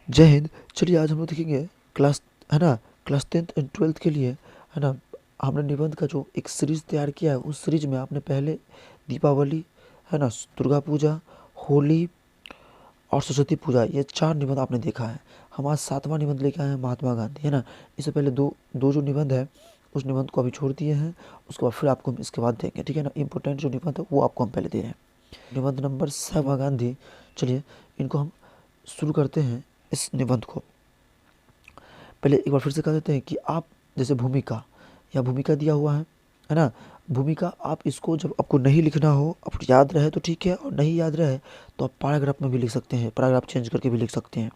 जय हिंद। चलिए आज हम लोग देखेंगे क्लास, है ना, क्लास 10th एंड 12th के लिए, है ना। हमने निबंध का जो एक सीरीज तैयार किया है, उस सीरीज में आपने पहले दीपावली, है ना, दुर्गा पूजा, होली और सरस्वती पूजा, ये 4 निबंध आपने देखा है। हम आज 7वां निबंध लेके आए हैं, महात्मा गांधी, है ना। इससे पहले दो दो जो निबंध है, उस निबंध को अभी छोड़ दिए हैं। उसके बाद फिर आपको हम इसके बाद देंगे, ठीक है ना। इंपॉर्टेंट जो निबंध है वो आपको हम पहले दे रहे हैं। निबंध नंबर 7, महात्मा गांधी। चलिए इनको हम शुरू करते हैं, इस निबंध को। पहले एक बार फिर से कह देते हैं कि आप जैसे भूमिका, या भूमिका दिया हुआ है ना। भूमिका, आप इसको जब आपको नहीं लिखना हो, आपको याद रहे तो ठीक है, और नहीं याद रहे तो आप पैराग्राफ में भी लिख सकते हैं, पैराग्राफ चेंज करके भी लिख सकते हैं,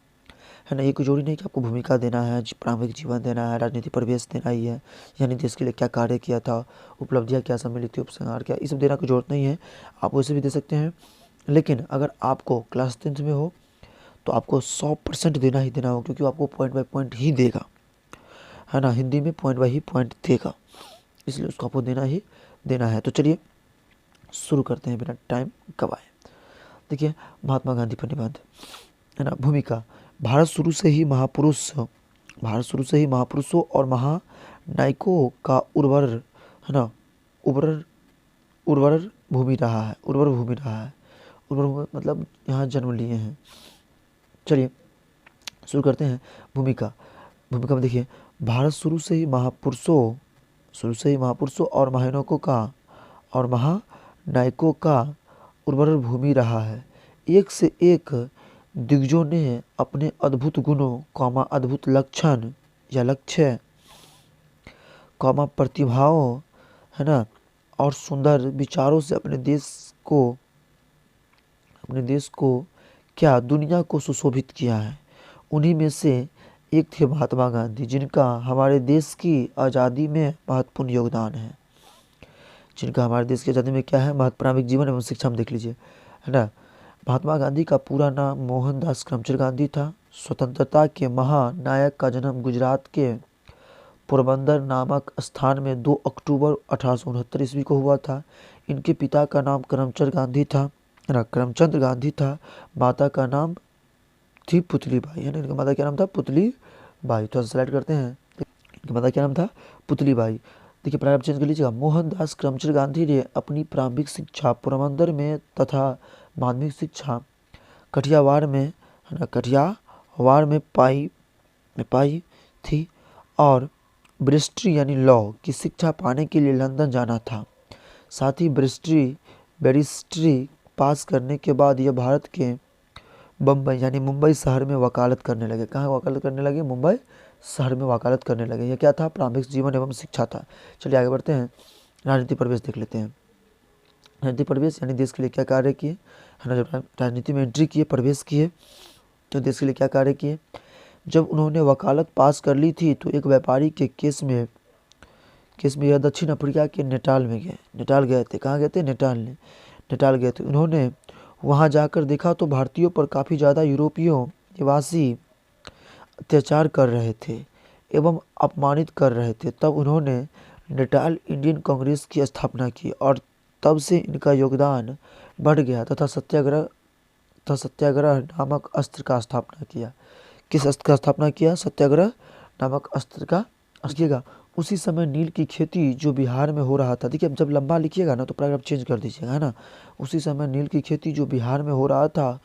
है ना। ये कोई जरूरी नहीं कि आपको भूमिका देना है, प्रारंभिक जीवन देना है, राजनीति परिवेश देना ही है, यानी देश के लिए क्या कार्य किया था, उपलब्धियाँ क्या सम्मिलित थी, उपसंहार क्या, ये सब देना की जरूरत नहीं है। आप वैसे भी दे सकते हैं। लेकिन अगर आपको क्लास 10th में हो तो आपको 100% देना ही देना हो, क्योंकि वो आपको पॉइंट बाय पॉइंट ही देगा, है ना। हिंदी में पॉइंट बाय ही पॉइंट देगा, इसलिए उसको आपको देना ही देना है। तो चलिए शुरू करते हैं बिना टाइम गवाए। देखिए, महात्मा गांधी पर निबंध, है ना। भूमिका, भारत शुरू से ही महापुरुषों और महानायकों का उर्वर, है ना, उर्वर उर्वर भूमि रहा है, उर्वर भूमि रहा है। उर्वर मतलब यहाँ जन्म लिए हैं। चलिए शुरू करते हैं। भूमिका, भूमिका में देखिए, भारत शुरू से ही महापुरुषों और महानायकों का, और महानायकों का उर्वर भूमि रहा है। एक से एक दिग्गजों ने अपने अद्भुत गुणों, अद्भुत लक्षण या लक्ष्य, प्रतिभाओं, है ना, और सुंदर विचारों से अपने देश को क्या, दुनिया को सुशोभित किया है। उन्हीं में से एक थे महात्मा गांधी, जिनका हमारे देश की आज़ादी में महत्वपूर्ण योगदान है। जिनका हमारे देश की आज़ादी में क्या है, प्रारंभिक जीवन एवं शिक्षा में देख लीजिए, है ना। महात्मा गांधी का पूरा नाम मोहनदास करमचंद गांधी था। स्वतंत्रता के महानायक का जन्म गुजरात के पोरबंदर नामक स्थान में 2 अक्टूबर 1869 ईस्वी को हुआ था। इनके पिता का नाम करमचंद गांधी था, है ना, करमचंद गांधी था। माता का नाम थी पुतली बाई, है ना। इनका माता क्या नाम था, पुतली बाई। थोड़ा सा सेलेक्ट करते हैं, इनका माता क्या नाम था, पुतली बाई। देखिए प्रारंभ चेंज कर लीजिएगा। मोहनदास करमचंद गांधी ने अपनी प्रारंभिक शिक्षा पोरबंदर में तथा माध्यमिक शिक्षा कठियावाड़ में, है ना, कठियावाड़ में पाई थी, और बैरिस्ट्री यानी लॉ की शिक्षा पाने के लिए लंदन जाना था। साथ ही बैरिस्ट्री पास करने के बाद यह भारत के बम्बई यानी मुंबई शहर में वकालत करने लगे। कहाँ वकालत करने लगे, मुंबई शहर में वकालत करने लगे। यह क्या था, प्रारंभिक जीवन एवं शिक्षा था। चलिए आगे बढ़ते हैं, राजनीति प्रवेश देख लेते हैं। राजनीति प्रवेश यानी देश के लिए क्या कार्य किए, है ना। जब राजनीति में एंट्री किए, प्रवेश किए, तो देश के लिए क्या कार्य किए। जब उन्होंने वकालत पास कर ली थी तो एक व्यापारी के केस में यह दक्षिण अफ्रीका के नेटाल गए थे। कहाँ गए थे, नेटाल गए थे। उन्होंने वहां जाकर देखा तो भारतीयों पर काफ़ी ज़्यादा यूरोपियों निवासी अत्याचार कर रहे थे एवं अपमानित कर रहे थे। तब उन्होंने नेटाल इंडियन कांग्रेस की स्थापना की, और तब से इनका योगदान बढ़ गया तथा सत्याग्रह नामक अस्त्र का स्थापना किया। किस अस्त्र का स्थापना किया, सत्याग्रह नामक अस्त्र का। लिखिएगा, उसी समय नील की खेती जो बिहार में हो रहा था। देखिए जब लंबा लिखिएगा ना तो पैराग्राफ चेंज कर दीजिएगा, है ना। उसी समय नील की खेती जो बिहार में हो रहा था,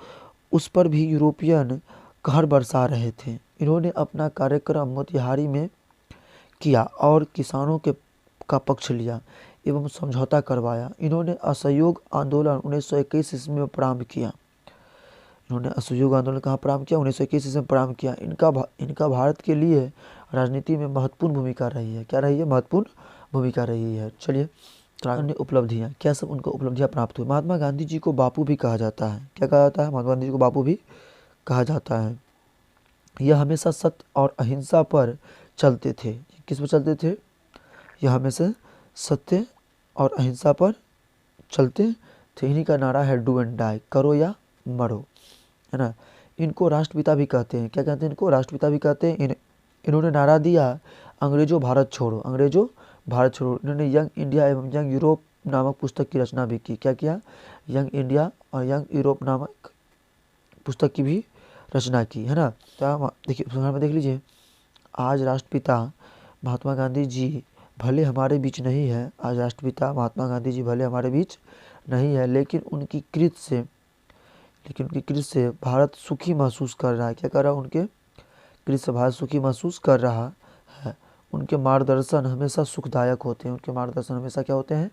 उस पर भी यूरोपियन कहर बरसा रहे थे। इन्होंने अपना कार्यक्रम मोतिहारी में किया और किसानों का पक्ष लिया एवं समझौता करवाया। इन्होंने असहयोग आंदोलन 1921 ईस्वी में प्रारंभ किया। इन्होंने असहयोग आंदोलन कहाँ प्रारंभ किया, 1921 ईस्वी में प्रारंभ किया। इनका भारत के लिए राजनीति में महत्वपूर्ण भूमिका रही है। क्या रही है, महत्वपूर्ण भूमिका रही है। चलिए, अन्य उपलब्धियाँ, क्या सब उनको उपलब्धियाँ प्राप्त हुई। महात्मा गांधी जी को बापू भी कहा जाता है। क्या कहा जाता है, महात्मा गांधी जी को बापू भी कहा जाता है। यह हमेशा सत्य और अहिंसा पर चलते थे। किस पर चलते थे, यह हमेशा सत्य और अहिंसा पर चलते थे। इन्हीं का नारा है डू एंड डाई, करो या मरो, है ना। इनको राष्ट्रपिता भी कहते हैं। क्या कहते हैं, इनको राष्ट्रपिता भी कहते हैं। इन्होंने नारा दिया, अंग्रेजों भारत छोड़ो, अंग्रेजों भारत छोड़ो। इन्होंने यंग इंडिया एवं यंग यूरोप नामक पुस्तक की रचना भी की। क्या किया, यंग इंडिया और यंग यूरोप नामक पुस्तक की भी रचना की, है ना। तो देखिए संविधान में देख लीजिए, आज राष्ट्रपिता महात्मा गांधी जी भले हमारे बीच नहीं है, आज राष्ट्रपिता महात्मा गांधी जी भले हमारे बीच नहीं है, लेकिन उनकी कृत से भारत सुखी महसूस कर रहा है। क्या कर रहा है? उनके कृत से भारत सुखी महसूस कर रहा है। उनके मार्गदर्शन हमेशा सुखदायक होते हैं। उनके मार्गदर्शन हमेशा क्या होते हैं?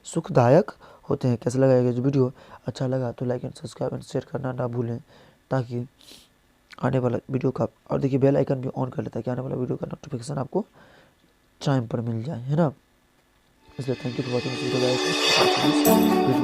सुखदायक होते हैं। कैसा लगा ये जो वीडियो? अच्छा लगा तो like and subscribe and share करना ना भूलें, ताकि आने वाला वीडियो का, और देखिए बेल आइकन भी ऑन कर लेता है कि आने वाला वीडियो का नोटिफिकेशन आपको टाइम पर मिल जाए, है ना। इसलिए thank you for watching this video guys.